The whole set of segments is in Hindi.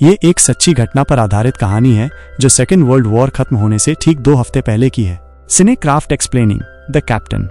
ये एक सच्ची घटना पर आधारित कहानी है जो सेकेंड वर्ल्ड वॉर खत्म होने से ठीक 2 हफ्ते पहले की है। सिनेक्राफ्ट एक्सप्लेनिंग द कैप्टन।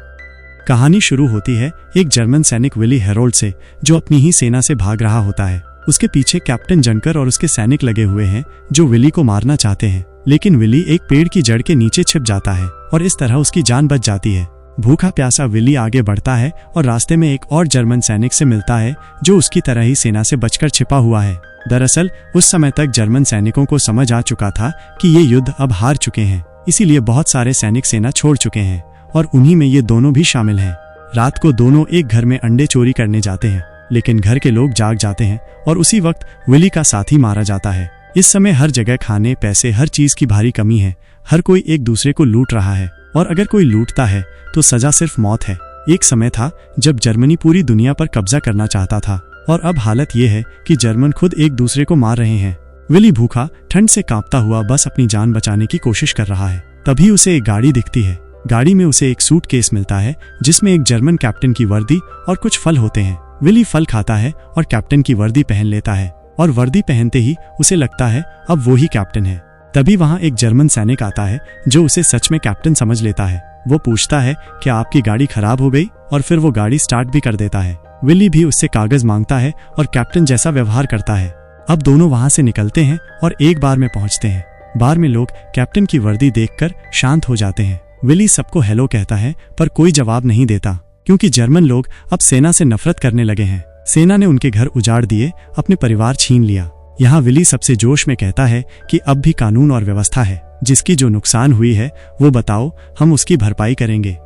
कहानी शुरू होती है एक जर्मन सैनिक विली हेरोल्ड से, जो अपनी ही सेना से भाग रहा होता है। उसके पीछे कैप्टन जंकर और उसके सैनिक लगे हुए हैं जो विली को मारना चाहते हैं, लेकिन विली एक पेड़ की जड़ के नीचे छिप जाता है और इस तरह उसकी जान बच जाती है। भूखा प्यासा विली आगे बढ़ता है और रास्ते में एक और जर्मन सैनिक से मिलता है जो उसकी तरह ही सेना से बचकर छिपा हुआ है। दरअसल उस समय तक जर्मन सैनिकों को समझ आ चुका था कि ये युद्ध अब हार चुके हैं, इसीलिए बहुत सारे सैनिक सेना छोड़ चुके हैं और उन्हीं में ये दोनों भी शामिल हैं। रात को दोनों एक घर में अंडे चोरी करने जाते हैं, लेकिन घर के लोग जाग जाते हैं और उसी वक्त विली का साथी मारा जाता है। इस समय हर जगह खाने, पैसे, हर चीज की भारी कमी है। हर कोई एक दूसरे को लूट रहा है और अगर कोई लूटता है तो सजा सिर्फ मौत है। एक समय था जब जर्मनी पूरी दुनिया पर कब्जा करना चाहता था और अब हालत ये है कि जर्मन खुद एक दूसरे को मार रहे हैं। विली भूखा, ठंड से कांपता हुआ बस अपनी जान बचाने की कोशिश कर रहा है। तभी उसे एक गाड़ी दिखती है। गाड़ी में उसे एक सूटकेस मिलता है जिसमें एक जर्मन कैप्टन की वर्दी और कुछ फल होते हैं। विली फल खाता है और कैप्टन की वर्दी पहन लेता है और वर्दी पहनते ही उसे लगता है अब वो ही कैप्टन है। तभी वहां एक जर्मन सैनिक आता है जो उसे सच में कैप्टन समझ लेता है। वो पूछता है कि आपकी गाड़ी खराब हो गई, और फिर वो गाड़ी स्टार्ट भी कर देता है। विली भी उससे कागज मांगता है और कैप्टन जैसा व्यवहार करता है। अब दोनों वहां से निकलते हैं और एक बार में पहुंचते हैं। बार में लोग कैप्टन की वर्दी देखकर शांत हो जाते हैं। विली सबको हेलो कहता है पर कोई जवाब नहीं देता, क्योंकि जर्मन लोग अब सेना से नफरत करने लगे हैं। सेना ने उनके घर उजाड़ दिए, अपने परिवार छीन लिया। यहाँ विली सबसे जोश में कहता है कि अब भी कानून और व्यवस्था है, जिसकी जो नुकसान हुई है वो बताओ, हम उसकी भरपाई करेंगे।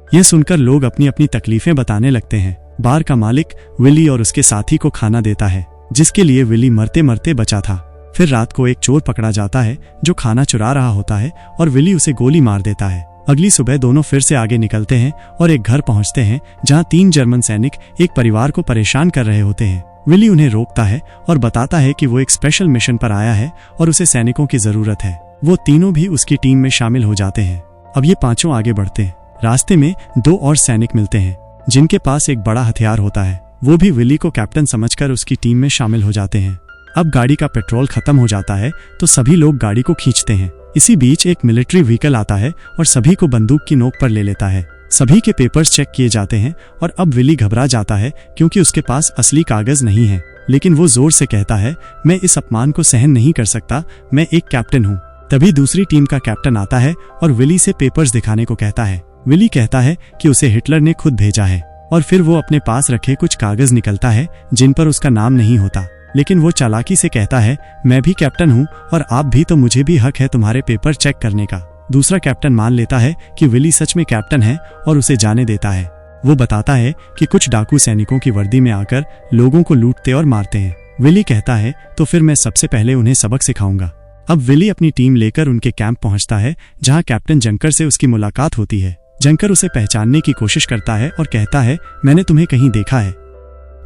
यह सुनकर लोग अपनी अपनी तकलीफें बताने लगते हैं। बार का मालिक विली और उसके साथी को खाना देता है, जिसके लिए विली मरते मरते बचा था। फिर रात को एक चोर पकड़ा जाता है जो खाना चुरा रहा होता है और विली उसे गोली मार देता है। अगली सुबह दोनों फिर से आगे निकलते हैं और एक घर पहुंचते हैं जहां 3 जर्मन सैनिक एक परिवार को परेशान कर रहे होते हैं। विली उन्हें रोकता है और बताता है कि वो एक स्पेशल मिशन पर आया है और उसे सैनिकों की जरूरत है। वो तीनों भी उसकी टीम में शामिल हो जाते हैं। अब ये पांचों आगे बढ़ते हैं। रास्ते में 2 और सैनिक मिलते हैं जिनके पास एक बड़ा हथियार होता है। वो भी विली को कैप्टन समझकर उसकी टीम में शामिल हो जाते हैं। अब गाड़ी का पेट्रोल खत्म हो जाता है तो सभी लोग गाड़ी को खींचते हैं। इसी बीच एक मिलिट्री व्हीकल आता है और सभी को बंदूक की नोक पर ले लेता है। सभी के पेपर्स चेक किए जाते हैं और अब विली घबरा जाता है क्योंकि उसके पास असली कागज नहीं है, लेकिन वो जोर से कहता है, मैं इस अपमान को सहन नहीं कर सकता, मैं एक कैप्टन हूँ। तभी दूसरी टीम का कैप्टन आता है और विली से पेपर्स दिखाने को कहता है। विली कहता है कि उसे हिटलर ने खुद भेजा है और फिर वो अपने पास रखे कुछ कागज निकलता है जिन पर उसका नाम नहीं होता, लेकिन वो चालाकी से कहता है, मैं भी कैप्टन हूँ और आप भी, तो मुझे भी हक है तुम्हारे पेपर चेक करने का। दूसरा कैप्टन मान लेता है कि विली सच में कैप्टन है और उसे जाने देता है। वो बताता है कि कुछ डाकू सैनिकों की वर्दी में आकर लोगों को लूटते और मारते हैं। विली कहता है, तो फिर मैं सबसे पहले उन्हें सबक सिखाऊंगा। अब विली अपनी टीम लेकर उनके कैंप पहुंचता है जहां कैप्टन जंकर से उसकी मुलाकात होती है। जंकर उसे पहचानने की कोशिश करता है और कहता है, मैंने तुम्हें कहीं देखा है।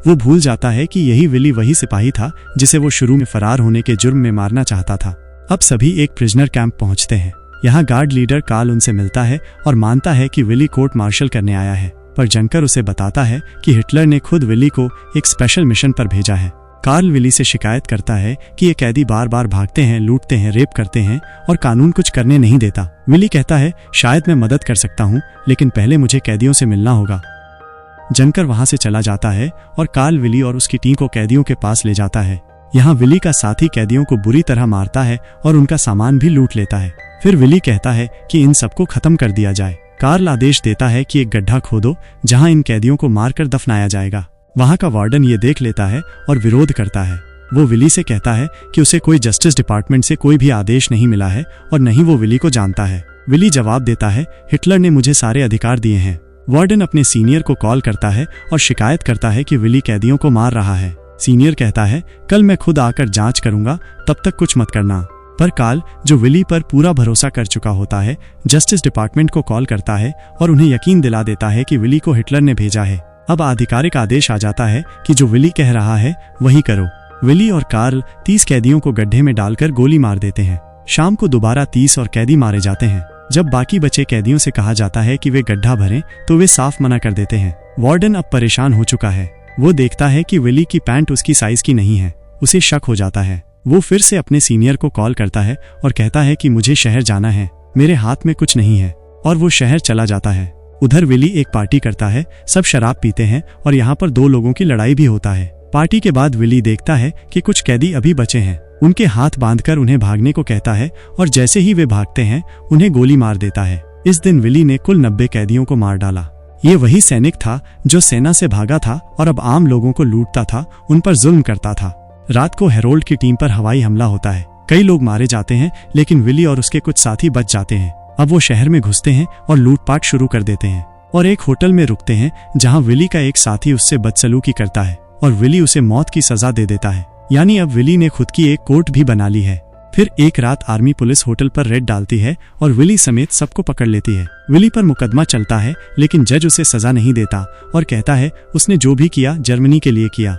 वो भूल जाता है कि यही विली वही सिपाही था जिसे वो शुरू में फरार होने के जुर्म में मारना चाहता था। अब सभी एक प्रिजनर कैंप पहुंचते हैं। यहाँ गार्ड लीडर कार्ल उनसे मिलता है और मानता है कि विली कोर्ट मार्शल करने आया है, पर जंकर उसे बताता है कि हिटलर ने खुद विली को एक स्पेशल मिशन पर भेजा है। कार्ल विली से शिकायत करता है कि ये कैदी बार बार भागते हैं, लूटते हैं, रेप करते हैं और कानून कुछ करने नहीं देता। विली कहता है, शायद मैं मदद कर सकता हूँ, लेकिन पहले मुझे कैदियों से मिलना होगा। जंकर वहां से चला जाता है और कार्ल विली और उसकी टीम को कैदियों के पास ले जाता है। यहाँ विली का साथी कैदियों को बुरी तरह मारता है और उनका सामान भी लूट लेता है। फिर विली कहता है कि इन सबको खत्म कर दिया जाए। कार्ल आदेश देता है कि एक गड्ढा खोदो जहां इन कैदियों को मारकर दफनाया जाएगा। वहां का वार्डन ये देख लेता है और विरोध करता है। वो विली से कहता है कि उसे कोई जस्टिस डिपार्टमेंट से कोई भी आदेश नहीं मिला है और न ही वो विली को जानता है। विली जवाब देता है, हिटलर ने मुझे सारे अधिकार दिए हैं। वार्डन अपने सीनियर को कॉल करता है और शिकायत करता है कि विली कैदियों को मार रहा है। सीनियर कहता है, कल मैं खुद आकर जांच करूंगा, तब तक कुछ मत करना। पर कार्ल, जो विली पर पूरा भरोसा कर चुका होता है, जस्टिस डिपार्टमेंट को कॉल करता है और उन्हें यकीन दिला देता है कि विली को हिटलर ने भेजा है। अब आधिकारिक आदेश आ जाता है कि जो विली कह रहा है वही करो। विली और कार्ल 30 कैदियों को गड्ढे में डालकर गोली मार देते हैं। शाम को दोबारा 30 और कैदी मारे जाते हैं। जब बाकी बचे कैदियों से कहा जाता है कि वे गड्ढा भरें तो वे साफ मना कर देते हैं। वार्डन अब परेशान हो चुका है। वो देखता है कि विली की पैंट उसकी साइज की नहीं है। उसे शक हो जाता है। वो फिर से अपने सीनियर को कॉल करता है और कहता है कि मुझे शहर जाना है, मेरे हाथ में कुछ नहीं है, और वो शहर चला जाता है। उधर विली एक पार्टी करता है, सब शराब पीते हैं और यहाँ पर दो लोगों की लड़ाई भी होता है। पार्टी के बाद विली देखता है कि कुछ कैदी अभी बचे हैं, उनके हाथ बांधकर उन्हें भागने को कहता है और जैसे ही वे भागते हैं उन्हें गोली मार देता है। इस दिन विली ने कुल 90 कैदियों को मार डाला। ये वही सैनिक था जो सेना से भागा था और अब आम लोगों को लूटता था, उन पर जुल्म करता था। रात को हेरोल्ड की टीम पर हवाई हमला होता है, कई लोग मारे जाते हैं लेकिन विली और उसके कुछ साथी बच जाते हैं। अब वो शहर में घुसते हैं और लूटपाट शुरू कर देते हैं और एक होटल में रुकते हैं जहां विली का एक साथी उससे बदसलूकी करता है और विली उसे मौत की सजा दे देता है। यानी अब विली ने खुद की एक कोर्ट भी बना ली है। फिर एक रात आर्मी पुलिस होटल पर रेड डालती है और विली समेत सबको पकड़ लेती है। विली पर मुकदमा चलता है लेकिन जज उसे सजा नहीं देता और कहता है उसने जो भी किया जर्मनी के लिए किया।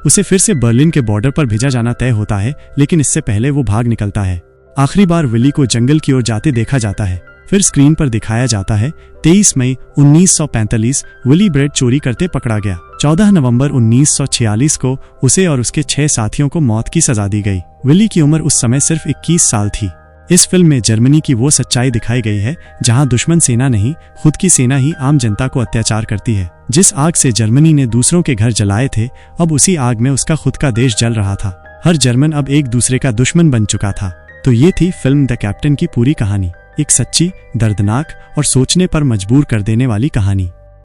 उसे फिर से बर्लिन के बॉर्डर पर भेजा जाना तय होता है लेकिन इससे पहले वो भाग निकलता है। आखिरी बार विली को जंगल की ओर जाते देखा जाता है। फिर स्क्रीन पर दिखाया जाता है 23 मई 1945 विली ब्रेड चोरी करते पकड़ा गया। 14 नवंबर 1946 को उसे और उसके 6 साथियों को मौत की सजा दी गई। विली की उम्र उस समय सिर्फ 21 साल थी। इस फिल्म में जर्मनी की वो सच्चाई दिखाई गई है जहां दुश्मन सेना नहीं, खुद की सेना ही आम जनता को अत्याचार करती है। जिस आग से जर्मनी ने दूसरों के घर जलाए थे, अब उसी आग में उसका खुद का देश जल रहा था। हर जर्मन अब एक दूसरे का दुश्मन बन चुका था। तो ये थी फिल्म द कैप्टन की पूरी कहानी, एक सच्ची, दर्दनाक और सोचने पर मजबूर कर देने वाली कहानी।